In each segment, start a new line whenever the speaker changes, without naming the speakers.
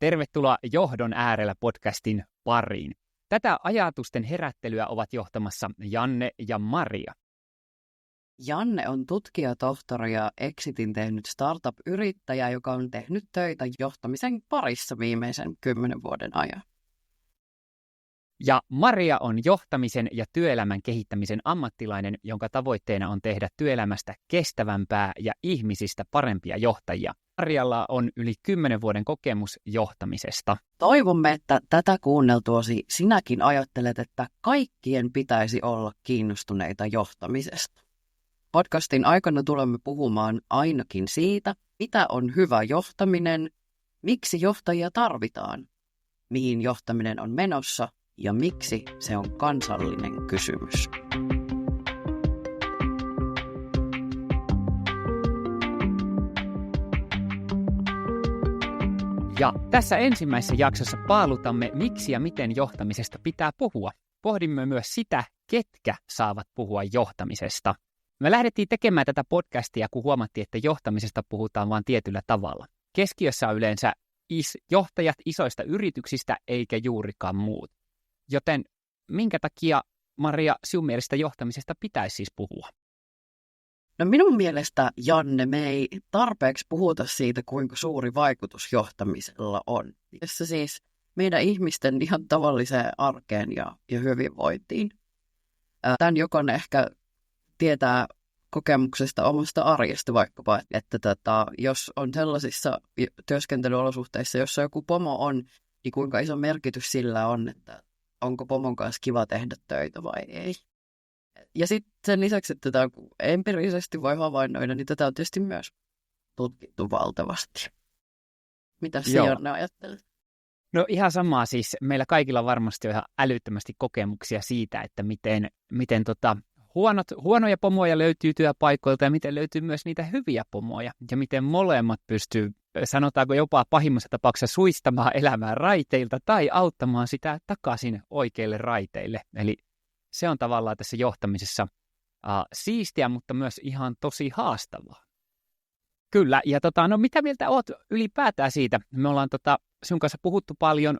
Tervetuloa Johdon äärellä podcastin pariin. Tätä ajatusten herättelyä ovat johtamassa Janne ja Maria.
Janne on tutkijatohtori ja Exitin tehnyt startup-yrittäjä, joka on tehnyt töitä johtamisen parissa viimeisen 10 vuoden ajan.
Ja Maria on johtamisen ja työelämän kehittämisen ammattilainen, jonka tavoitteena on tehdä työelämästä kestävämpää ja ihmisistä parempia johtajia. Marialla on yli 10 vuoden kokemus johtamisesta.
Toivomme, että tätä kuunneltuasi sinäkin ajattelet, että kaikkien pitäisi olla kiinnostuneita johtamisesta. Podcastin aikana tulemme puhumaan ainakin siitä, mitä on hyvä johtaminen, miksi johtajia tarvitaan, mihin johtaminen on menossa ja miksi se on kansallinen kysymys.
Ja tässä ensimmäisessä jaksossa paalutamme, miksi ja miten johtamisesta pitää puhua. Pohdimme myös sitä, ketkä saavat puhua johtamisesta. Me lähdettiin tekemään tätä podcastia, kun huomattiin, että johtamisesta puhutaan vain tietyllä tavalla. Keskiössä on yleensä johtajat isoista yrityksistä, eikä juurikaan muut. Joten minkä takia, Maria, sinun mielestä johtamisesta pitäisi siis puhua?
No minun mielestä, Janne, me ei tarpeeksi puhuta siitä, kuinka suuri vaikutus johtamisella on. Jossa siis meidän ihmisten ihan tavalliseen arkeen ja hyvinvointiin. Tämän jokainen ehkä tietää kokemuksesta omasta arjesta vaikkapa, että jos on sellaisissa työskentelyolosuhteissa, jossa joku pomo on, niin kuinka iso merkitys sillä on, että onko pomon kanssa kiva tehdä töitä vai ei. Ja sitten sen lisäksi, että tätä empiirisesti voi havainnoida, niin tätä on tietysti myös tutkittu valtavasti. Mitä Janne ajattelet?
No ihan samaa siis. Meillä kaikilla varmasti on ihan älyttömästi kokemuksia siitä, että miten huonoja pomoja löytyy työpaikoilta ja miten löytyy myös niitä hyviä pomoja. Ja miten molemmat pystyy, sanotaanko jopa pahimmassa tapauksessa, suistamaan elämää raiteilta tai auttamaan sitä takaisin oikeille raiteille. Eli se on tavallaan tässä johtamisessa siistiä, mutta myös ihan tosi haastavaa. Kyllä, ja no mitä mieltä olet ylipäätään siitä? Me ollaan sinun kanssa puhuttu paljon,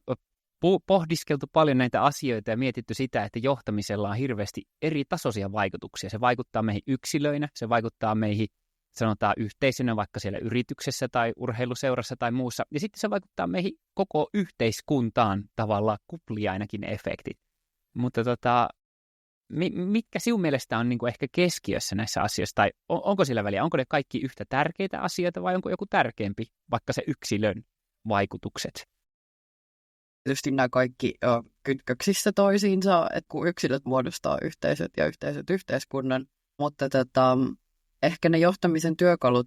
pohdiskeltu paljon näitä asioita ja mietitty sitä, että johtamisella on hirveästi eri tasoisia vaikutuksia. Se vaikuttaa meihin yksilöinä, se vaikuttaa meihin, sanotaan yhteisönä, vaikka siellä yrityksessä tai urheiluseurassa tai muussa, ja sitten se vaikuttaa meihin koko yhteiskuntaan tavallaan kuplia ainakin ne efektit. Mutta mitkä sinun mielestä on niin ehkä keskiössä näissä asioissa, tai onko sillä väliä, onko ne kaikki yhtä tärkeitä asioita, vai onko joku tärkeämpi, vaikka se yksilön vaikutukset?
Tietysti nämä kaikki kytköksissä toisiinsa, että kun yksilöt muodostaa yhteisöt ja yhteisöt yhteiskunnan, mutta ehkä ne johtamisen työkalut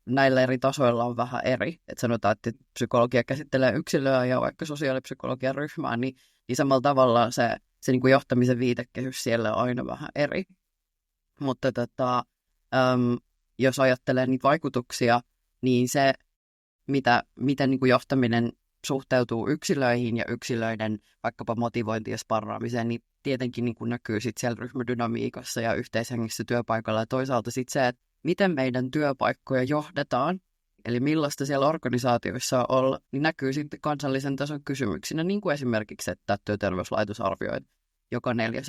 näillä eri tasoilla on vähän eri. Että sanotaan, että psykologia käsittelee yksilöä ja vaikka sosiaalipsykologian ryhmää, niin samalla tavalla se niin kuin johtamisen viitekehys siellä on aina vähän eri. Mutta jos ajattelee niitä vaikutuksia, niin se, miten niin kuin johtaminen suhteutuu yksilöihin ja yksilöiden vaikkapa motivointiin ja sparraamiseen, niin tietenkin niin kuin näkyy sit siellä ryhmädynamiikassa ja yhteishengissä työpaikalla. Ja toisaalta sitten se, että miten meidän työpaikkoja johdetaan, eli millaista siellä organisaatioissa on olla, niin näkyy sitten kansallisen tason kysymyksinä, niin kuin esimerkiksi, että työterveyslaitos arvioi, että joka 4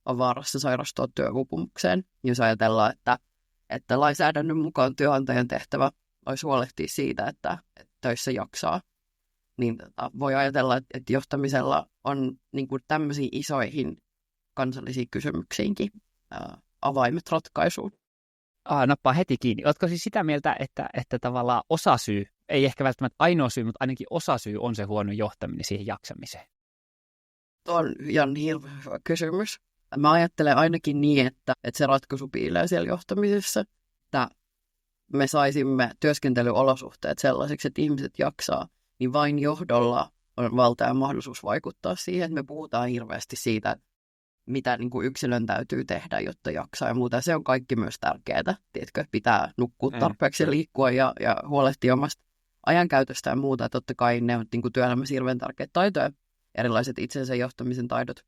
on vaarassa sairastua työuupumukseen. Jos ajatellaan, että lainsäädännön mukaan työnantajan tehtävä olisi huolehtia siitä, että töissä jaksaa, niin voi ajatella, että johtamisella on niin kuin tämmöisiin isoihin kansallisiin kysymyksiinkin avaimet ratkaisuun.
Nappaa heti kiinni. Oletko siis sitä mieltä, että tavallaan osasyy, ei ehkä välttämättä ainoa syy, mutta ainakin osasyy on se huono johtaminen siihen jaksamiseen?
Tuo on ihan hirveä kysymys. Mä ajattelen ainakin niin, että se ratkaisu piilee siellä johtamisessa, että me saisimme työskentelyolosuhteet sellaisiksi, että ihmiset jaksaa, niin vain johdolla on valta ja mahdollisuus vaikuttaa siihen, että me puhutaan hirveästi siitä, mitä niin kuin yksilön täytyy tehdä, jotta jaksaa ja muuta. Se on kaikki myös tärkeää. Tiedätkö, pitää nukkua tarpeeksi ja liikkua ja huolehtia omasta ajankäytöstä ja muuta. Totta kai ne on niin kuin työelämässä hirveän tärkeitä taitoja, erilaiset itsensä johtamisen taidot.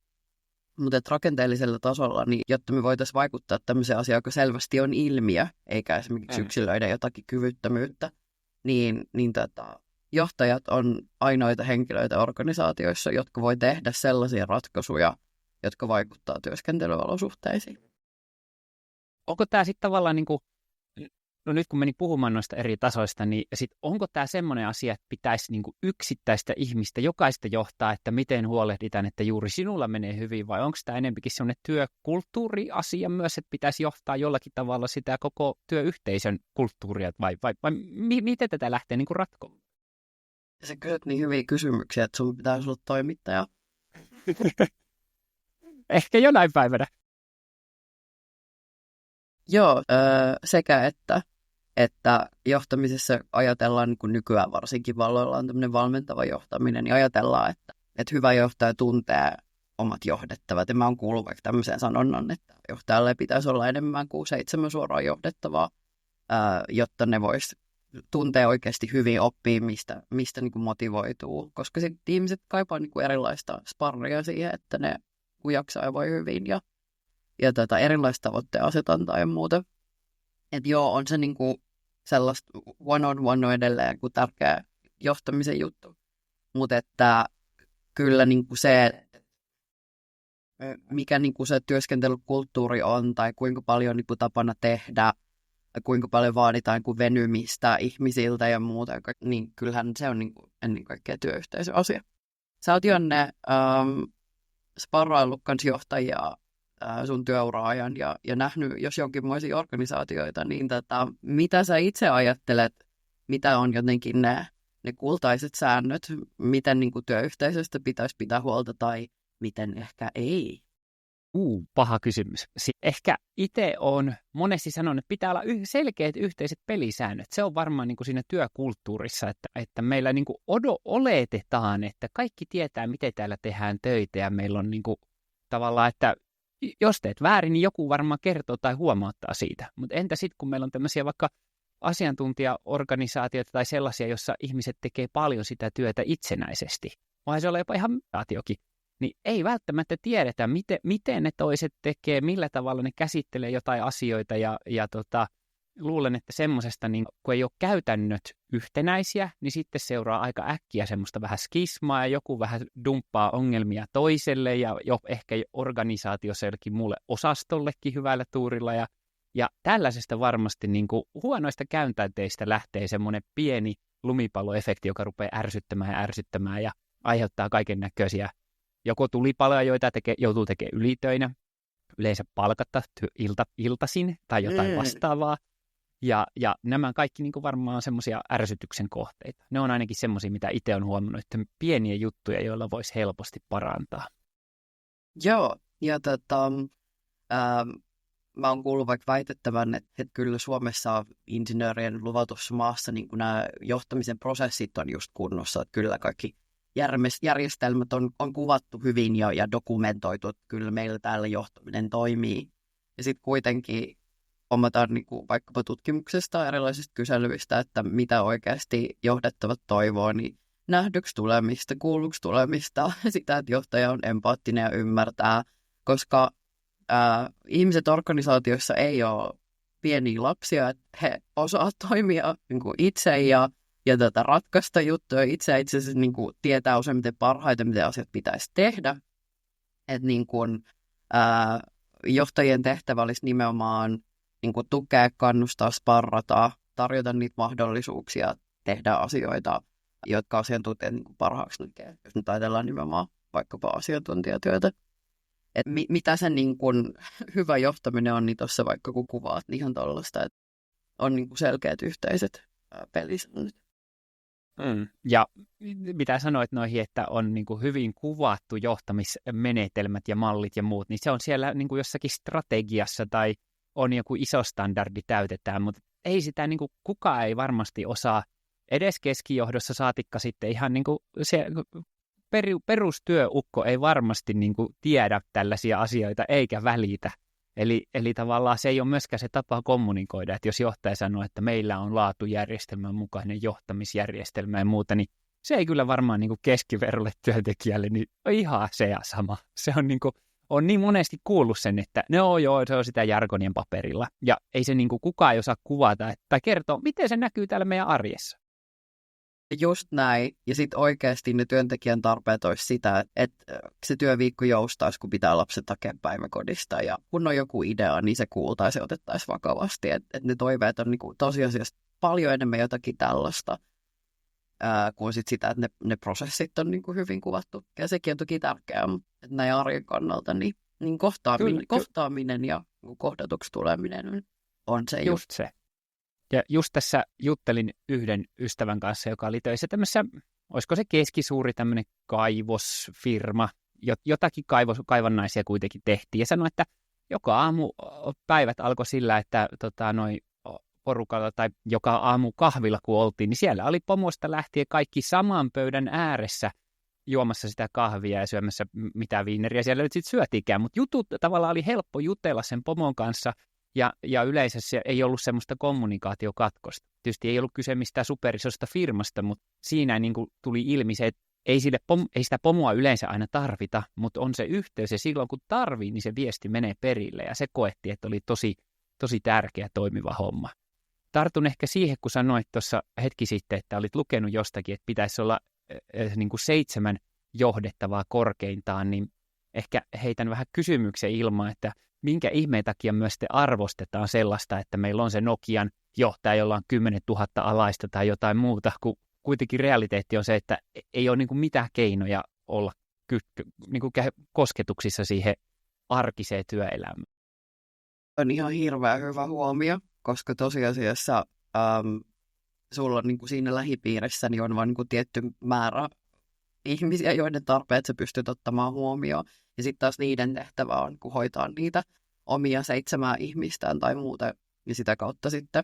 Mutta rakenteellisella tasolla, niin jotta me voitaisiin vaikuttaa tämmöiseen asiaan, joka selvästi on ilmiö, eikä esimerkiksi yksilöidä jotakin kyvyttömyyttä, niin johtajat on ainoita henkilöitä organisaatioissa, jotka voi tehdä sellaisia ratkaisuja, jotka vaikuttaa työskentelyolosuhteisiin.
Onko tämä sitten tavallaan, niin kuin, no nyt kun meni puhumaan noista eri tasoista, niin sit onko tämä semmoinen asia, että pitäisi niin kuin yksittäistä ihmistä, jokaista johtaa, että miten huolehditaan, että juuri sinulla menee hyvin, vai onko tämä enempikin semmoinen työkulttuuriasia myös, että pitäisi johtaa jollakin tavalla sitä koko työyhteisön kulttuuria, vai miten tätä lähtee niin kuin ratkomaan?
Sä kysyt niin hyviä kysymyksiä, että sun pitäisi olla toimittaja.
Ehkä jonain päivänä.
Joo, sekä että johtamisessa ajatellaan, niin kuin nykyään varsinkin valloilla on tämmöinen valmentava johtaminen, niin ajatellaan, että hyvä johtaja tuntee omat johdettavat. Ja mä oon kuullut vaikka tämmöisen sanonnan, että johtajalle pitäisi olla enemmän kuin 7 suoraan johdettavaa, jotta ne vois tuntea oikeasti hyvin, oppia, mistä niin kuin motivoituu. Koska sitten ihmiset kaipaa niin kuin erilaista sparria siihen, että ne jaksaa ja voi hyvin ja erilaista tavoitteen asetantaa ja muuta. Että joo, on se niinku sellaista one-on-one on edelleen kuin tärkeä johtamisen juttu. Mutta että kyllä niinku se, mikä niinku se työskentelykulttuuri on tai kuinka paljon niinku tapana tehdä, kuinka paljon vaaditaan niinku venymistä ihmisiltä ja muuta, niin kyllähän se on niinku ennen kaikkea työyhteisön asia. Sä oot Janne sparraillut kans johtajia sun työura-ajan ja nähnyt, jos jonkinmoisia organisaatioita, niin mitä sä itse ajattelet, mitä on jotenkin ne kultaiset säännöt, miten niin kuin työyhteisöstä pitäisi pitää huolta tai miten ehkä ei?
Paha kysymys. Ehkä itse olen monesti sanonut, että pitää olla selkeät yhteiset pelisäännöt. Se on varmaan niin kuin siinä työkulttuurissa, että meillä niin kuin oletetaan, että kaikki tietää, miten täällä tehdään töitä ja meillä on niin kuin tavallaan, että jos teet väärin, niin joku varmaan kertoo tai huomauttaa siitä. Mutta entä sitten, kun meillä on tämmöisiä vaikka asiantuntijaorganisaatioita tai sellaisia, jossa ihmiset tekee paljon sitä työtä itsenäisesti, vai se on jopa ihan mutaatiokin, niin ei välttämättä tiedetä, miten ne toiset tekee, millä tavalla ne käsittelee jotain asioita ja luulen, että semmoisesta, niin kun ei ole käytännöt yhtenäisiä, niin sitten seuraa aika äkkiä semmoista vähän skismaa ja joku vähän dumppaa ongelmia toiselle ja jo ehkä organisaatiossa jollekin muulle osastollekin hyvällä tuurilla. Ja tällaisesta varmasti niin kuin huonoista käytänteistä lähtee semmoinen pieni lumipalloefekti, joka rupeaa ärsyttämään ja aiheuttaa kaiken näköisiä joko tulipaloja, joita joutuu tekemään ylitöinä, yleensä palkatta iltaisin tai jotain vastaavaa. Ja nämä kaikki niin kuin varmaan on semmoisia ärsytyksen kohteita. Ne on ainakin semmoisia, mitä itse olen huomannut, että pieniä juttuja, joilla voisi helposti parantaa.
Joo, ja mä oon kuullut vaikka väitettävän, että kyllä Suomessa insinöörien luvatussa maassa niin nämä johtamisen prosessit on just kunnossa. Että kyllä kaikki järjestelmät on kuvattu hyvin ja dokumentoitu, että kyllä meillä täällä johtaminen toimii. Ja sitten kuitenkin huomataan niin kuin vaikkapa tutkimuksesta erilaisista kyselyistä, että mitä oikeasti johdettavat toivoo, niin nähdyksi tulemista, kuulluksi tulemista, sitä, että johtaja on empaattinen ja ymmärtää, koska ihmiset organisaatioissa ei ole pieniä lapsia, että he osaavat toimia niin kuin itse ja ratkaista juttuja. Itse asiassa niin kuin tietää useimmiten parhaiten, miten asiat pitäisi tehdä. Että niin kuin, johtajien tehtävä olisi nimenomaan niin kuin tukea, kannustaa, sparrata, tarjota niitä mahdollisuuksia tehdä asioita, jotka asiantuntijat niin kuin parhaaksi näkee. Jos nyt ajatellaan nimenomaan vaikkapa asiantuntijatyötä. Et mitä se niin kuin hyvä johtaminen on, niin tuossa vaikka kun kuvaat, niin ihan tuollaista, että on niin kuin selkeät yhteiset pelisäännöt.
Ja mitä sanoit noihin, että on niin kuin hyvin kuvattu johtamismenetelmät ja mallit ja muut, niin se on siellä niin kuin jossakin strategiassa tai on joku iso standardi täytetään, mutta ei sitä niin kuin kukaan ei varmasti osaa edes keskijohdossa saatikka sitten ihan niin kuin se perustyöukko ei varmasti niin kuin tiedä tällaisia asioita eikä välitä. Eli tavallaan se ei ole myöskään se tapa kommunikoida, että jos johtaja sanoo, että meillä on laatujärjestelmän mukainen johtamisjärjestelmä ja muuta, niin se ei kyllä varmaan niin kuin keskiverrolle työntekijälle niin ihan se ja sama. Se on on niin monesti kuullut sen, että no joo, se on sitä jargonien paperilla. Ja ei se niin kuin kukaan ei osaa kuvata tai kertoa, miten se näkyy täällä meidän arjessa.
Just näin. Ja sitten oikeasti ne työntekijän tarpeet olisi sitä, että se työviikko joustaisi, kun pitää lapset hakea päiväkodista. Ja kun on joku idea, niin se kuultaisi ja otettaisiin vakavasti. Että ne toiveet on niinku tosiasiassa paljon enemmän jotakin tällaista kuin sitä, että ne prosessit on niinku hyvin kuvattu. Ja sekin on toki tärkeää, että näin arjen kannalta niin kohtaaminen ja kohdatuksi tuleminen on se
just se. Ja just tässä juttelin yhden ystävän kanssa, joka oli töissä tämmöisessä, olisiko se keskisuuri tämmöinen kaivosfirma, jotakin kaivannaisia kuitenkin tehtiin, ja sanoi, että joka aamu päivät alkoi sillä, että porukalla tai joka aamu kahvilla kun oltiin, niin siellä oli pomosta lähtien kaikki saman pöydän ääressä juomassa sitä kahvia ja syömässä mitään viineriä. Siellä nyt sitten syötiikään, mutta jutut tavallaan oli helppo jutella sen pomon kanssa, ja yleisössä ei ollut semmoista kommunikaatiokatkosta. Tietysti ei ollut kyse mistään superisosta firmasta, mutta siinä niin kuin tuli ilmi se, että ei sitä pomoa yleensä aina tarvita, mutta on se yhteys, ja silloin kun tarvii, niin se viesti menee perille, ja se koettiin, että oli tosi, tosi tärkeä toimiva homma. Tartun ehkä siihen, kun sanoit tuossa hetki sitten, että olit lukenut jostakin, että pitäisi olla niin kuin 7 johdettavaa korkeintaan, niin ehkä heitän vähän kysymyksen ilmaan, että minkä ihmeen takia myös sitten arvostetaan sellaista, että meillä on se Nokian johtaja, jolla on 10 000 alaista tai jotain muuta, kun kuitenkin realiteetti on se, että ei ole niin kuin mitään keinoja olla niin kuin kosketuksissa siihen arkiseen työelämään.
On ihan hirveän hyvä huomio, koska tosiasiassa sulla on niin kuin siinä lähipiirissä niin on vain niin kuin tietty määrä ihmisiä, joiden tarpeet sä pystyt ottamaan huomioon. Ja sitten taas niiden tehtävä on niin hoitaa niitä omia 7 ihmistään tai muuta. Ja sitä kautta sitten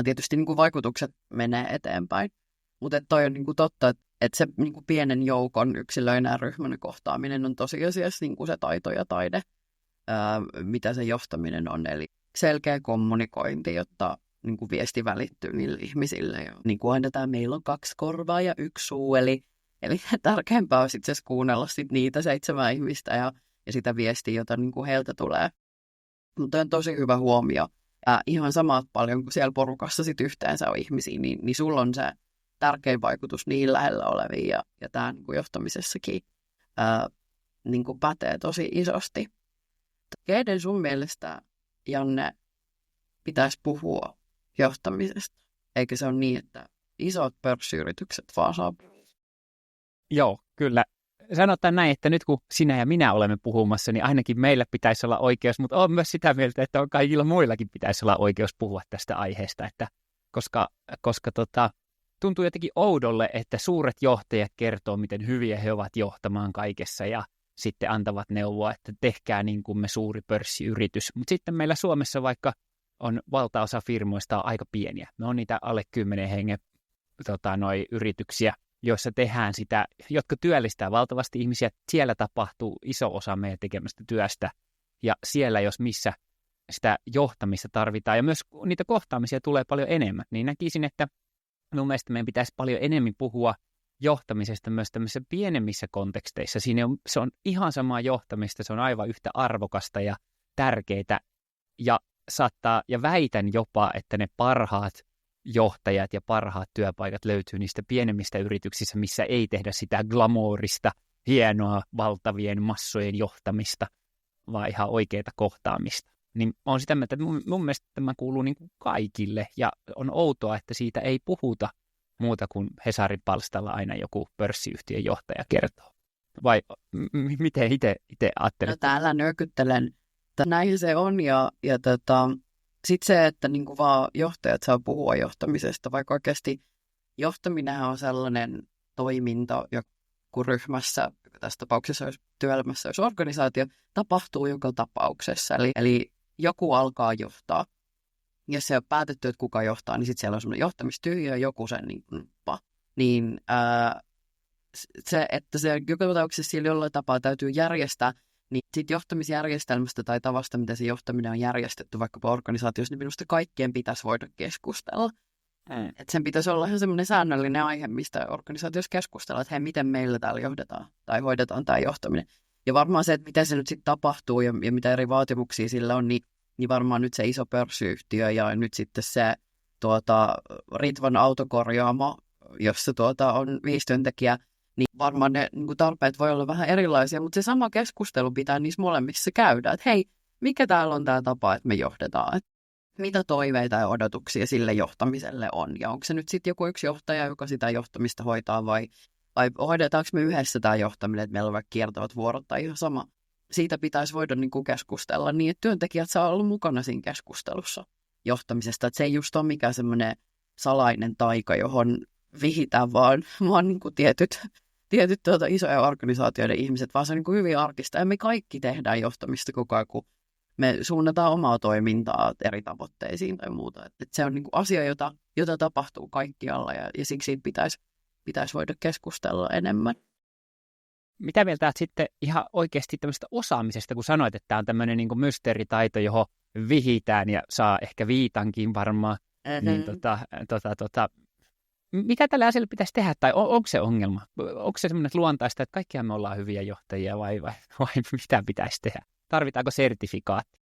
tietysti niin kuin vaikutukset menee eteenpäin. Mutta toi on niin kuin totta, että se niin kuin pienen joukon yksilöinä ja ryhmänä kohtaaminen on tosiasiassa niin kuin se taito ja taide, mitä se johtaminen on. Eli selkeä kommunikointi, jotta niin kuin viesti välittyy niille ihmisille. Ja niin kuin aina tämä meillä on 2 korvaa ja 1 suu, eli tärkeämpää olisi itse asiassa kuunnella sit niitä 7 ihmistä ja sitä viestiä, jota niin kuin heiltä tulee. Mutta on tosi hyvä huomio. Ihan samat paljon kuin siellä porukassa sit yhteensä on ihmisiä, niin sulla on se tärkein vaikutus niihin lähellä oleviin. Ja tämä niin kuin johtamisessakin niin kuin pätee tosi isosti. Keiden sun mielestä, Janne, pitäisi puhua johtamisesta? Eikö se ole niin, että isot pörssiyritykset vaan saa puhua?
Joo, kyllä. Sanotaan näin, että nyt kun sinä ja minä olemme puhumassa, niin ainakin meillä pitäisi olla oikeus, mutta olen myös sitä mieltä, että on kaikilla muillakin pitäisi olla oikeus puhua tästä aiheesta, että koska tuntuu jotenkin oudolle, että suuret johtajat kertoo, miten hyviä he ovat johtamaan kaikessa ja sitten antavat neuvoa, että tehkää niin kuin me suuri pörssiyritys. Mutta sitten meillä Suomessa vaikka on valtaosa firmoista on aika pieniä. Me on niitä alle 10 hengen yrityksiä, joissa tehdään sitä, jotka työllistää valtavasti ihmisiä. Siellä tapahtuu iso osa meidän tekemästä työstä, ja siellä jos missä sitä johtamista tarvitaan, ja myös niitä kohtaamisia tulee paljon enemmän, niin näkisin, että minun mielestä meidän pitäisi paljon enemmän puhua johtamisesta myös tämmöisissä pienemmissä konteksteissa. Se on ihan samaa johtamista, se on aivan yhtä arvokasta ja tärkeää, ja väitän jopa, että ne parhaat johtajat ja parhaat työpaikat löytyy niistä pienemmistä yrityksissä, missä ei tehdä sitä glamourista, hienoa, valtavien massojen johtamista, vaan ihan oikeaa kohtaamista. Niin olen sitä mieltä, että mun mielestä tämä kuuluu niin kuin kaikille, ja on outoa, että siitä ei puhuta muuta kuin Hesarin palstalla aina joku pörssiyhtiön johtaja kertoo. Vai miten itse ajattelet?
No täällä nyökyttelen. Näin se on, ja sitten se, että niinku vaan johtajat saa puhua johtamisesta, vaikka oikeasti johtaminenhan on sellainen toiminto, kun ryhmässä, tässä tapauksessa jos työelämässä, jos organisaatio, tapahtuu joka tapauksessa. Eli joku alkaa johtaa, ja se on päätetty, että kuka johtaa, niin sitten siellä on semmoinen johtamistyhjö, joku sen niin se, että se joka tapauksessa siellä jollain tapaa täytyy järjestää, niin siitä johtamisjärjestelmästä tai tavasta, mitä se johtaminen on järjestetty vaikkapa organisaatiossa, niin minusta kaikkien pitäisi voida keskustella. Että sen pitäisi olla ihan semmoinen säännöllinen aihe, mistä organisaatiossa keskustellaan, että hei, miten meillä täällä johdetaan tai hoidetaan tämä johtaminen. Ja varmaan se, että miten se nyt sitten tapahtuu ja mitä eri vaatimuksia sillä on, niin varmaan nyt se iso pörssiyhtiö ja nyt sitten se Ritvan autokorjaamo jossa on 5 työntekijää, niin varmaan ne niin kuin tarpeet voi olla vähän erilaisia, mutta se sama keskustelu pitää niissä molemmissa käydä, että hei, mikä täällä on tämä tapa, että me johdetaan, että mitä toiveita ja odotuksia sille johtamiselle on, ja onko se nyt sitten joku yksi johtaja, joka sitä johtamista hoitaa, vai hoidetaanko me yhdessä tämä johtaminen, että meillä on vaikka kiertävät vuorot tai ihan sama. Siitä pitäisi voida niin kuin keskustella niin, että työntekijät saa olla mukana siinä keskustelussa johtamisesta, että se ei just ole mikään semmoinen salainen taika, johon vihitään vaan niin kuin tietyt isoja organisaatioiden ihmiset, vaan se on niin kuin hyvin arkista. Ja me kaikki tehdään johtamista koko ajan, kun me suunnataan omaa toimintaa eri tavoitteisiin tai muuta. Että se on niin kuin asia, jota tapahtuu kaikkialla ja siksi pitäisi voida keskustella enemmän.
Mitä mieltä olet sitten ihan oikeasti tämmöistä osaamisesta, kun sanoit, että tämä on tämmöinen niin kuin mysteeritaito, johon vihitään ja saa ehkä viitankin varmaan, niin mitä tällä asialla pitäisi tehdä, tai onko se ongelma? Onko se semmoinen luontaista, että kaikkihan me ollaan hyviä johtajia, vai mitä pitäisi tehdä? Tarvitaanko sertifikaatti?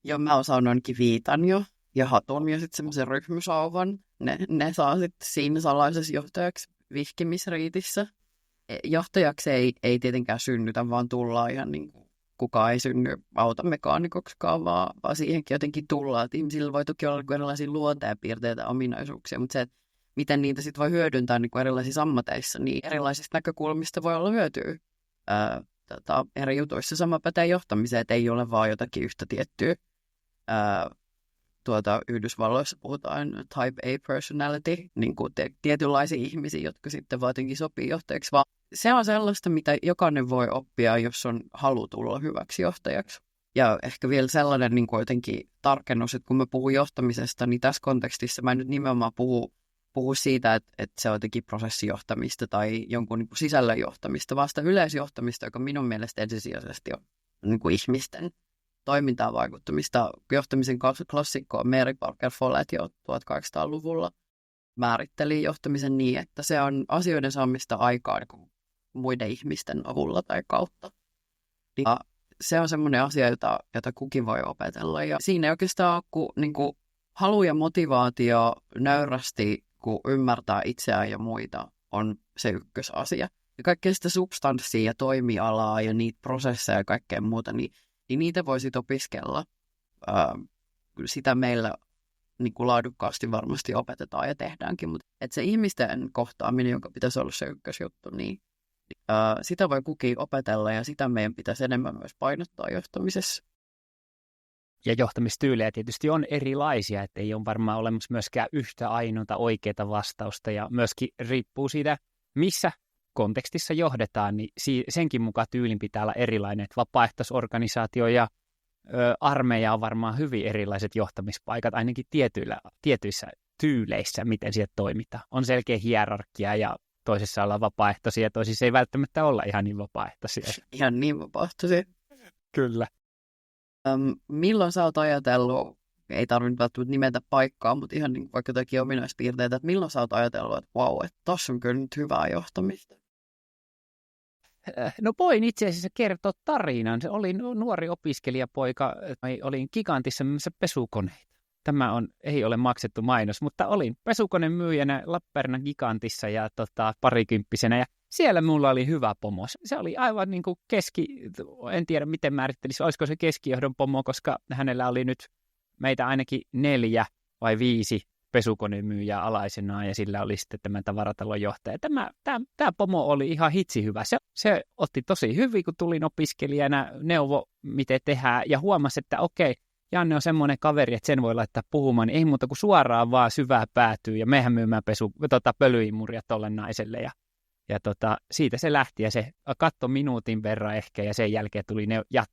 Joo, mä osaan ainakin viitan jo, ja hatun, ja sitten semmoisen ryhmysauvan. Ne saa sitten siinä salaisessa johtajaksi vihkimisriitissä. Johtajaksi ei tietenkään synnytä, vaan tullaan ihan niin kuin kukaan ei synny automekaanikoksikaan, vaan siihenkin jotenkin tullaan. Että ihmisillä voi toki olla erilaisia luonteenpiirteitä ja ominaisuuksia, mutta se, että miten niitä sitten voi hyödyntää niin kuin erilaisissa ammateissa, niin erilaisista näkökulmista voi olla hyötyä eri jutuissa. Sama pätee johtamiseen, että ei ole vaan jotakin yhtä tiettyä. Yhdysvalloissa puhutaan type A personality, niin kuin tietynlaisia ihmisiä, jotka sitten vaan jotenkin sopii johtajaksi, vaan se on sellaista, mitä jokainen voi oppia, jos on halu tulla hyväksi johtajaksi. Ja ehkä vielä sellainen niin kuin jotenkin tarkennus, että kun mä puhun johtamisesta, niin tässä kontekstissa mä nyt nimenomaan puhu siitä, että se on jotenkin prosessijohtamista tai jonkun niin kuin sisällön johtamista, vaan sitä yleisjohtamista, joka minun mielestä ensisijaisesti on niin kuin ihmisten toimintaan vaikuttamista. Johtamisen klassikko Mary Parker Follett jo 1800-luvulla määritteli johtamisen niin, että se on asioiden saamista aikaan muiden ihmisten avulla tai kautta. Ja se on semmoinen asia, jota kukin voi opetella. Ja siinä ei oikeastaan ole kuin, niin kuin halu ja motivaatio nöyrästi, kun ymmärtää itseään ja muita, on se ykkösasia. Ja kaikkea sitä substanssia ja toimialaa ja niitä prosesseja ja kaikkea muuta, niin niitä voi sitten opiskella. Sitä meillä niin kuin laadukkaasti varmasti opetetaan ja tehdäänkin, mutta että se ihmisten kohtaaminen, joka pitäisi olla se ykkösjuttu, niin sitä voi kukin opetella ja sitä meidän pitäisi enemmän myös painottaa johtamisessa.
Ja johtamistyylejä tietysti on erilaisia, että ei ole varmaan olemassa myöskään yhtä ainoata oikeaa vastausta ja myöskin riippuu siitä, missä kontekstissa johdetaan, niin senkin mukaan tyylin pitää olla erilainen, että vapaaehtoisorganisaatio ja armeija on varmaan hyvin erilaiset johtamispaikat, ainakin tietyissä tyyleissä, miten siellä toimitaan. On selkeä hierarkia ja toisessa ollaan vapaaehtoisia ja toisissa ei välttämättä olla ihan niin vapaaehtoisia.
Ihan niin vapaaehtoisia.
Kyllä.
Milloin sä oot ajatellut, ei tarvitse välttämättä nimetä paikkaa, mutta ihan niin vaikka jotakin ominaispiirteitä, että milloin sä oot ajatellut, että vau, että tossa on kyllä nyt hyvää johtamista?
No voin itse asiassa kertoa tarinan. Se oli nuori opiskelijapoika, olin Gigantissa myymässä pesukoneita. Tämä ei ole maksettu mainos, mutta olin pesukonemyyjänä Lappeenrannan Gigantissa ja parikymppisenä ja siellä mulla oli hyvä pomo. Se oli aivan niin kuin en tiedä miten määrittelisi, olisiko se keskijohdon pomo, koska hänellä oli nyt meitä ainakin 4 vai 5 pesukonemyyjää alaisenaan ja sillä oli sitten tämä tavaratalon johtaja. Tämä pomo oli ihan hitsi hyvä. Se otti tosi hyvin, kun tulin opiskelijana, neuvo miten tehdään ja huomasi, että okei, Janne on semmoinen kaveri, että sen voi laittaa puhumaan, niin ei muuta kuin suoraan vaan syvää päätyy ja mehän myymään pölyimuria tolle naiselle ja siitä se lähti ja se katsoi minuutin verran ehkä ja sen jälkeen tuli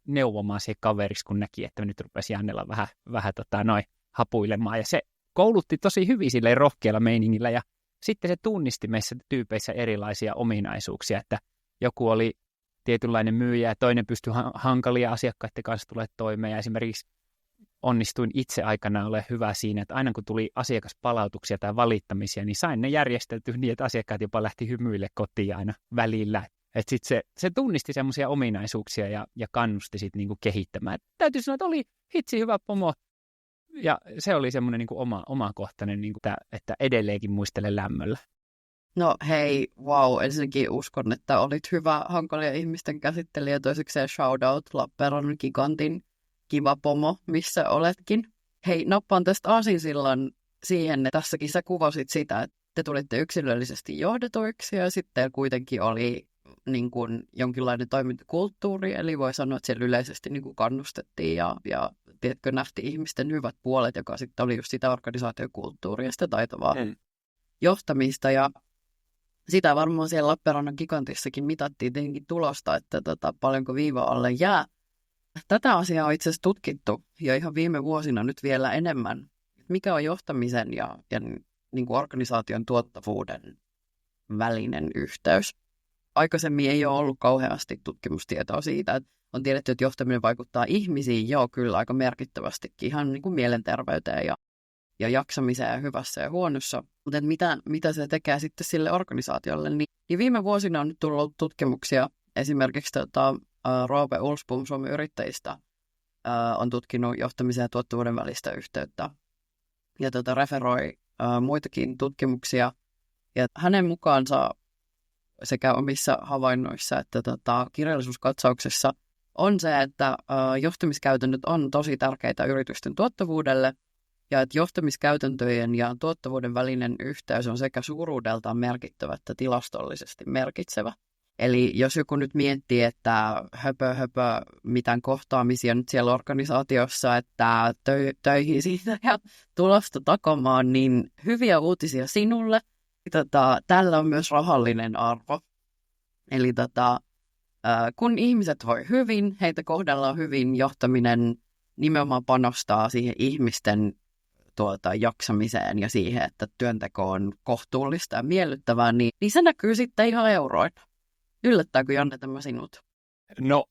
neuvomaan siihen kaveriksi, kun näki, että nyt rupesi Jannella vähän hapuilemaan ja se koulutti tosi hyvin silleen rohkealla meiningillä ja sitten se tunnisti meissä tyypeissä erilaisia ominaisuuksia, että joku oli tietynlainen myyjä ja toinen pystyi hankalia asiakkaiden kanssa tulemaan toimeen ja esimerkiksi onnistuin itse aikanaan olemaan hyvä siinä, että aina kun tuli asiakaspalautuksia tai valittamisia, niin sain ne järjesteltyä niin, että asiakkaat jopa lähti hymyille kotiin aina välillä. Että sitten se tunnisti semmoisia ominaisuuksia ja kannusti sitten niinku kehittämään. Et täytyy sanoa, että oli hitsi hyvä pomo. Ja se oli semmoinen niinku omakohtainen, niinku että edelleenkin muistelen lämmöllä.
No hei, wow, ensinnäkin uskon, että olit hyvä hankalia ihmisten käsittelijä, toisekseen shoutout Lappeenrannan gigantin kiva pomo, missä oletkin. Hei, nappaan tästä aasinsillan siihen, että tässäkin sä kuvasit sitä, että te tulitte yksilöllisesti johdetuiksi ja sitten kuitenkin oli niin kuin jonkinlainen toimintakulttuuri, eli voi sanoa, että siellä yleisesti niin kuin kannustettiin ja tiedätkö, nähtiin ihmisten hyvät puolet, joka sitten oli just sitä organisaatiokulttuuria ja sitä taitavaa johtamista ja sitä varmaan siellä Lappeenrannan gigantissakin mitattiin tietenkin tulosta, että paljonko viiva alle jää. Tätä asiaa on itse asiassa tutkittu jo ihan viime vuosina nyt vielä enemmän. Mikä on johtamisen ja niin kuin organisaation tuottavuuden välinen yhteys? Aikaisemmin ei ole ollut kauheasti tutkimustietoa siitä, että on tiedetty, että johtaminen vaikuttaa ihmisiin, joo kyllä aika merkittävästikin, ihan niin kuin mielenterveyteen ja jaksamiseen ja hyvässä ja huonossa. Mutta mitä se tekee sitten sille organisaatiolle, niin viime vuosina on nyt tullut tutkimuksia. Esimerkiksi Roope Ulsbom Suomen Yrittäjistä on tutkinut johtamisen ja tuottavuuden välistä yhteyttä ja referoi muitakin tutkimuksia. Ja hänen mukaansa sekä omissa havainnoissa että kirjallisuuskatsauksessa on se, että johtamiskäytännöt on tosi tärkeitä yritysten tuottavuudelle ja että johtamiskäytäntöjen ja tuottavuuden välinen yhteys on sekä suuruudeltaan merkittävä että tilastollisesti merkitsevä. Eli jos joku nyt miettii, että höpö, mitään kohtaamisia nyt siellä organisaatiossa, että töihin siitä ja tulosta takamaan, niin hyviä uutisia sinulle. Tällä on myös rahallinen arvo. Eli kun ihmiset voi hyvin, heitä kohdellaan hyvin, johtaminen nimenomaan panostaa siihen ihmisten jaksamiseen ja siihen, että työnteko on kohtuullista ja miellyttävää, niin se näkyy sitten ihan euroina. Yllättääkö Janne tämä sinut?
No,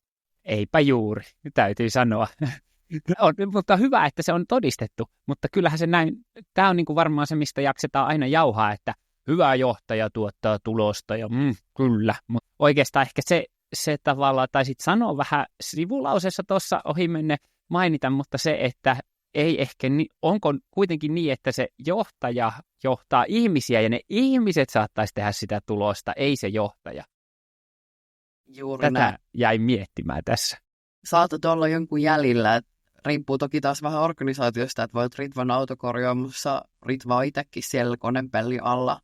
eipä juuri, täytyy sanoa. Mutta hyvä, että se on todistettu, mutta kyllähän se näin, tämä on niin kuin varmaan se, mistä jaksetaan aina jauhaa, että hyvä johtaja tuottaa tulosta ja kyllä, mutta oikeastaan ehkä se tavallaan, tai sitten sanoa vähän sivulauseessa tuossa ohi menne mainita, mutta se, että ei ehkä, onko kuitenkin niin, että se johtaja johtaa ihmisiä ja ne ihmiset saattaisi tehdä sitä tulosta, ei se johtaja.
Juuri
Tätä
näin.
jäi miettimään tässä.
Saatat olla jonkun jäljillä. Riippuu toki taas vähän organisaatiosta, että voit Ritvan autokorjaamossa, Ritva on itsekin siellä konepellin alla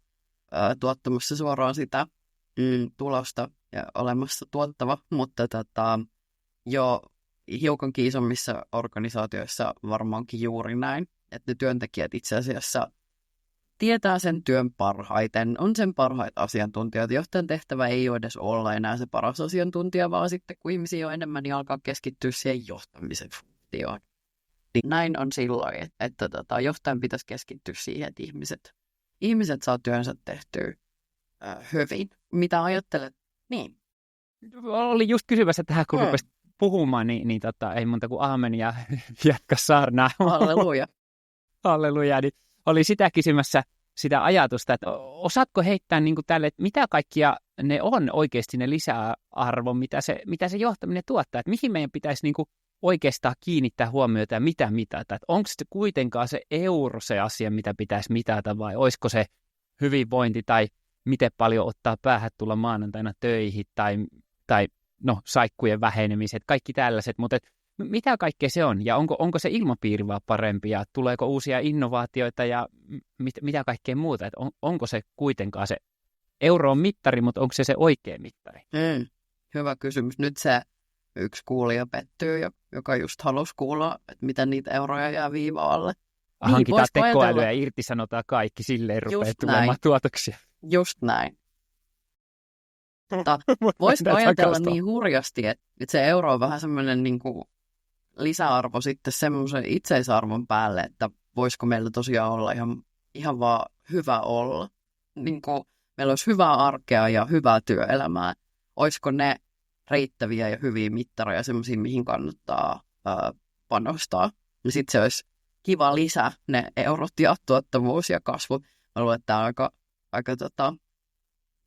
tuottamassa suoraan sitä tulosta ja olemassa tuottava, mutta jo hiukankin isommissa organisaatioissa varmaankin juuri näin, että ne työntekijät itse asiassa tietää sen työn parhaiten, on sen parhaita asiantuntijoita. Johtajan tehtävä ei ole edes olla enää se paras asiantuntija, vaan sitten kun ihmisiä on enemmän, niin alkaa keskittyä siihen johtamisen funktioon. Niin näin on silloin, että johtajan pitäisi keskittyä siihen, että ihmiset saa työnsä tehtyä hyvin. Mitä ajattelet? Niin.
Oli just kysymässä tähän, kun rupesit puhumaan, niin ei muuta kuin aamen ja jatka saarnaa.
Halleluja.
Halleluja, niin oli sitä kysymässä sitä ajatusta, että osaatko heittää niin kuin tälle, että mitä kaikkia ne on oikeasti ne lisäarvo, mitä se johtaminen tuottaa, että mihin meidän pitäisi niin kuin oikeastaan kiinnittää huomiota ja mitä mitata, että onko se kuitenkaan se euro se asia, mitä pitäisi mitata vai olisiko se hyvinvointi tai miten paljon ottaa päähän tulla maanantaina töihin tai saikkujen vähenemiset, kaikki tällaiset, mutta mitä kaikkea se on ja onko se ilmapiiri vaan parempi ja tuleeko uusia innovaatioita ja mitä kaikkea muuta, että onko se kuitenkaan se euro on mittari, mutta onko se oikea mittari?
Hyvä kysymys. Nyt se yksi kuulija pettyy, joka just halusi kuulla, että miten niitä euroja jää viiva alle.
Hankitaan tekoälyä ja irtisanotaan kaikki, silleen rupeaa tulemaan tuotoksia.
Just näin. Voisiko ajatella niin hurjasti, että se euro on vähän semmoinen niin kuin lisäarvo sitten semmoisen itseisarvon päälle, että voisiko meillä tosiaan olla ihan vaan hyvä olla. Niin kuin meillä olisi hyvää arkea ja hyvää työelämää. Olisiko ne riittäviä ja hyviä mittareja semmoisia, mihin kannattaa panostaa. Ja sitten se olisi kiva lisä, ne eurot ja tuottavuus ja kasvu. Mä luulen, että tämä on aika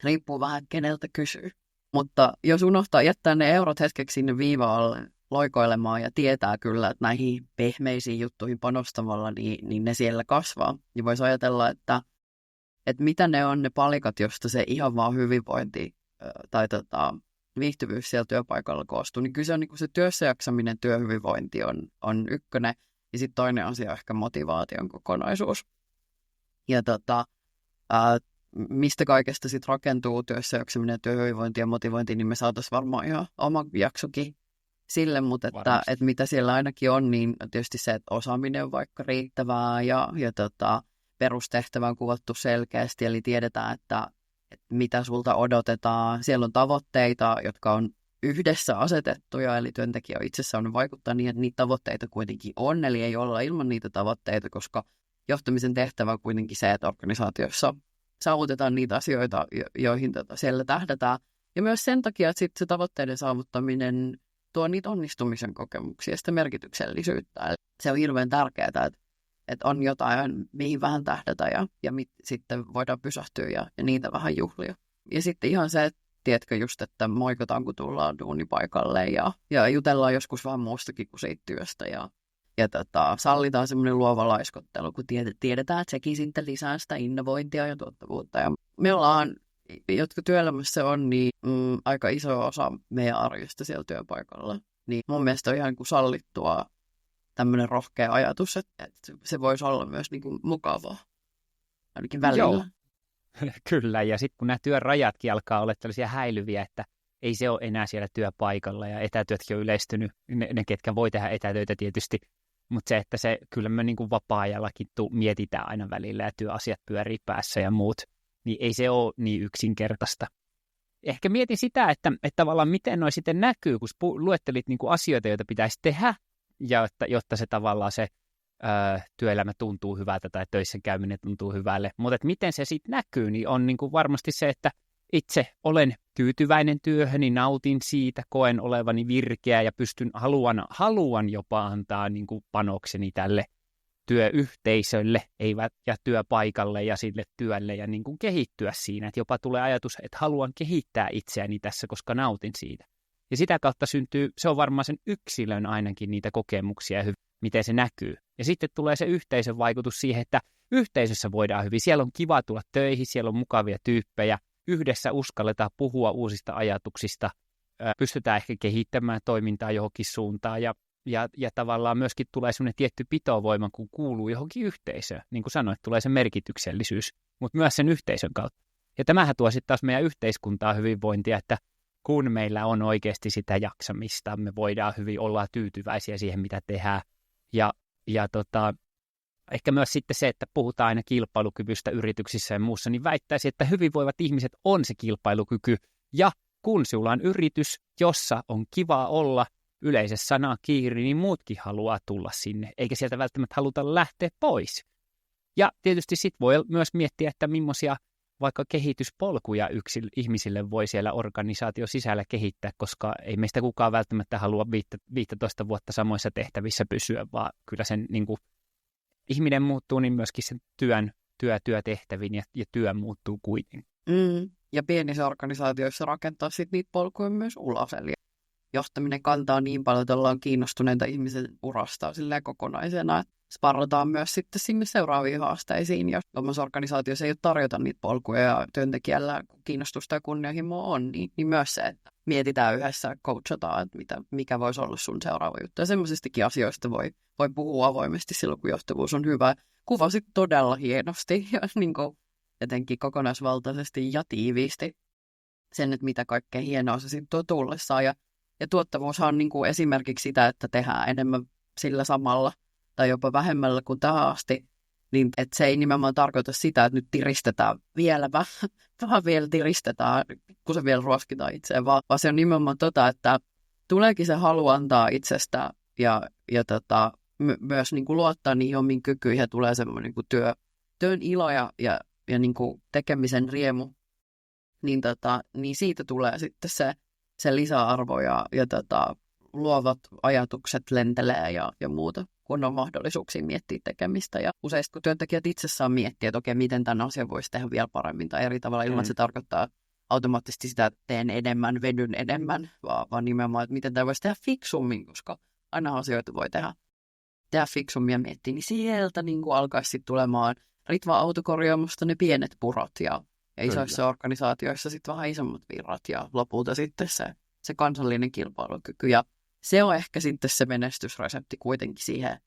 riippuu vähän, keneltä kysyy. Mutta jos unohtaa jättää ne eurot hetkeksi sinne viivaalle loikoilemaan ja tietää kyllä, että näihin pehmeisiin juttuihin panostamalla, niin ne siellä kasvaa. Ja voisi ajatella, että että mitä ne on ne palikat, josta se ihan vaan hyvinvointi tai viihtyvyys siellä työpaikalla koostuu, niin kyllä se on niin kuin se työssäjaksaminen, työhyvinvointi on ykkönen, ja sitten toinen asia on ehkä motivaation kokonaisuus. Ja mistä kaikesta sitten rakentuu työssäjaksaminen, työhyvinvointi ja motivointi, niin me saataisiin varmaan ihan oma jaksokin sille, mutta että mitä siellä ainakin on, niin tietysti se, että osaaminen on vaikka riittävää ja perustehtävä on kuvattu selkeästi, eli tiedetään, että mitä sulta odotetaan. Siellä on tavoitteita, jotka on yhdessä asetettuja, eli työntekijä itsessään vaikuttaa niin, että niitä tavoitteita kuitenkin on, eli ei olla ilman niitä tavoitteita, koska johtamisen tehtävä on kuitenkin se, että organisaatiossa saavutetaan niitä asioita, joihin siellä tähdätään. Ja myös sen takia, että sitten se tavoitteiden saavuttaminen tuo niitä onnistumisen kokemuksia ja sitä merkityksellisyyttä. Eli se on hirveän tärkeää, että on jotain, mihin vähän tähdätä ja sitten voidaan pysähtyä ja niitä vähän juhlia. Ja sitten ihan se, että tiedätkö just, että moikotaan, kun tullaan duunipaikalle ja jutellaan joskus vähän muustakin kuin siitä työstä ja sallitaan semmoinen luova laiskottelu, kun tiedetään, että sekin sitten lisää sitä innovointia ja tuottavuutta. Ja me ollaan, jotka työelämässä on, niin aika iso osa meidän arjesta siellä työpaikalla. Niin mun mielestä on ihan niin kuin sallittua tämmöinen rohkea ajatus, että se voisi olla myös niin kuin mukavaa, ainakin välillä.
Joo. Kyllä, ja sitten kun nämä työrajatkin alkaa olla tällaisia häilyviä, että ei se ole enää siellä työpaikalla, ja etätyötkin on yleistynyt, ne ketkä voi tehdä etätöitä tietysti, mutta se, että se kyllä me niin kuin vapaa-ajallakin mietitään aina välillä, ja työasiat pyörii päässä ja muut, niin ei se ole niin yksinkertaista. Ehkä mietin sitä, että tavallaan miten noi sitten näkyy, kun luettelit niin kuin asioita, joita pitäisi tehdä, ja jotta se tavallaan se työelämä tuntuu hyvältä tai töissä käyminen tuntuu hyvälle. Mutta miten se sitten näkyy, niin on niin kuin varmasti se, että itse olen tyytyväinen työhöni, nautin siitä, koen olevani virkeä ja haluan jopa antaa niin kuin panokseni tälle työyhteisölle ja työpaikalle ja sille työlle ja niin kuin kehittyä siinä. Että jopa tulee ajatus, että haluan kehittää itseäni tässä, koska nautin siitä. Ja sitä kautta syntyy, se on varmaan sen yksilön ainakin niitä kokemuksia ja miten se näkyy. Ja sitten tulee se yhteisön vaikutus siihen, että yhteisössä voidaan hyvin. Siellä on kiva tulla töihin, siellä on mukavia tyyppejä. Yhdessä uskalletaan puhua uusista ajatuksista. Pystytään ehkä kehittämään toimintaa johonkin suuntaan. Ja tavallaan myöskin tulee semmoinen tietty pitovoima, kun kuuluu johonkin yhteisöön. Niin kuin sanoit, tulee se merkityksellisyys, mutta myös sen yhteisön kautta. Ja tämähän tuo sitten taas meidän yhteiskuntaa hyvinvointia, että kun meillä on oikeasti sitä jaksamista, me voidaan hyvin olla tyytyväisiä siihen, mitä tehdään. Ja ehkä myös sitten se, että puhutaan aina kilpailukyvystä yrityksissä ja muussa, niin väittäisin, että hyvinvoivat ihmiset on se kilpailukyky. Ja kun sinulla on yritys, jossa on kiva olla, yleisessä sanaa kiiri, niin muutkin haluaa tulla sinne, eikä sieltä välttämättä haluta lähteä pois. Ja tietysti sitten voi myös miettiä, että millaisia vaikka kehityspolkuja ihmisille voi siellä organisaation sisällä kehittää, koska ei meistä kukaan välttämättä halua 15 vuotta samoissa tehtävissä pysyä, vaan kyllä sen niin kuin, ihminen muuttuu, niin myöskin sen työtehtäviin ja työ muuttuu kuitenkin.
Ja pienissä organisaatioissa rakentaa sitten niitä polkuja myös ulos, eli johtaminen kantaa niin paljon, että ollaan kiinnostuneita ihmisen urasta silleen kokonaisena, että sparrataan myös sitten sinne seuraaviin haasteisiin, jos omassa organisaatiossa ei ole tarjota niitä polkuja ja työntekijällä kiinnostusta ja kunnianhimoa on, niin myös se, että mietitään yhdessä, coachataan, että mikä voisi olla sun seuraava juttu. Ja semmoisistakin asioista voi puhua avoimesti silloin, kun johtavuus on hyvä. Kuvasit todella hienosti ja niin kuin jotenkin kokonaisvaltaisesti ja tiiviisti sen, että mitä kaikkea hienoa se sitten tuo tullessaan. Ja tuottavuushan on niin kuin esimerkiksi sitä, että tehdään enemmän sillä samalla tai jopa vähemmällä kuin tähän asti, niin että se ei nimenomaan tarkoita sitä, että nyt tiristetään vielä vähän vielä tiristetään, kun se vielä ruoskitaan itseään, vaan se on nimenomaan että tuleekin se halu antaa itsestä ja myös niin kuin luottaa niihin omiin kykyihin ja tulee semmoinen niin kuin työn ilo ja niin kuin tekemisen riemu, niin siitä tulee sitten se lisäarvo ja luovat ajatukset lentelee ja muuta, kun on mahdollisuuksia miettiä tekemistä. Ja usein kun työntekijät itsessään miettii, että okei, miten tämän asian voisi tehdä vielä paremmin tai eri tavalla, ilman että se tarkoittaa automaattisesti sitä, että teen enemmän, vedyn enemmän, vaan nimenomaan, että miten tämä voisi tehdä fiksummin, koska aina asioita voi tehdä fiksummin ja miettiä, niin sieltä niin kuin alkaisi tulemaan Ritva autokorjaamosta ne pienet purot ja isoissa organisaatioissa sitten vähän isommat virrat ja lopulta sitten se kansallinen kilpailukyky. Ja se on ehkä sitten se menestysresepti kuitenkin siihen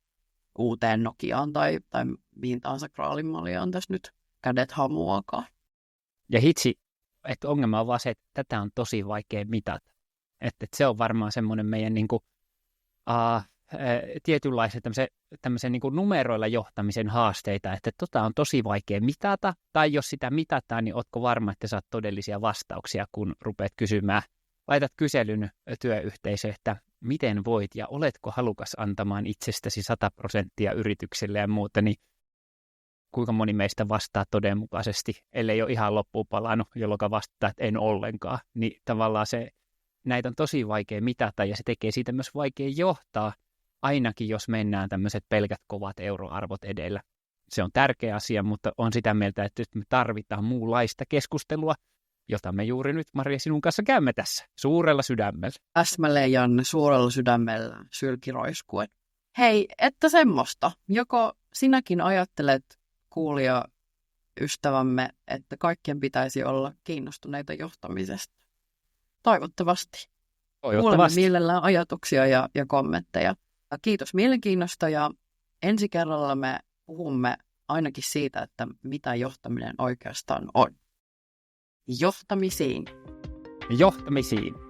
uuteen Nokiaan tai mihin tahansa Graalin-malliaan tässä nyt kädet hamuakaan. Ja
hitsi, että ongelma on vaan se, että tätä on tosi vaikea mitata. Että se on varmaan semmoinen meidän niinku, tietynlaisen tämmöisen niin kuin numeroilla johtamisen haasteita, että on tosi vaikea mitata, tai jos sitä mitataan, niin ootko varma, että saat todellisia vastauksia, kun rupeat kysymään. Laitat kyselyn työyhteisöön, että miten voit ja oletko halukas antamaan itsestäsi 100% yritykselle ja muuta, niin kuinka moni meistä vastaa todenmukaisesti, ellei ole ihan loppuun palannut, jolloin vastaa, että en ollenkaan, niin tavallaan näitä on tosi vaikea mitata ja se tekee siitä myös vaikea johtaa, ainakin jos mennään tämmöiset pelkät kovat euroarvot edellä. Se on tärkeä asia, mutta on sitä mieltä, että me tarvitaan muunlaista keskustelua, jota me juuri nyt, Maria, sinun kanssa käymme tässä suurella sydämellä.
Täsmälleen, Janne, suurella sydämellä, sylkiroiskuen. Hei, että semmoista. Joko sinäkin ajattelet, kuulija ystävämme, että kaikkien pitäisi olla kiinnostuneita johtamisesta? Toivottavasti. Kuulemme mielellään ajatuksia ja kommentteja. Kiitos mielenkiinnosta ja ensi kerralla me puhumme ainakin siitä, että mitä johtaminen oikeastaan on. Johtamisiin.
Johtamisiin.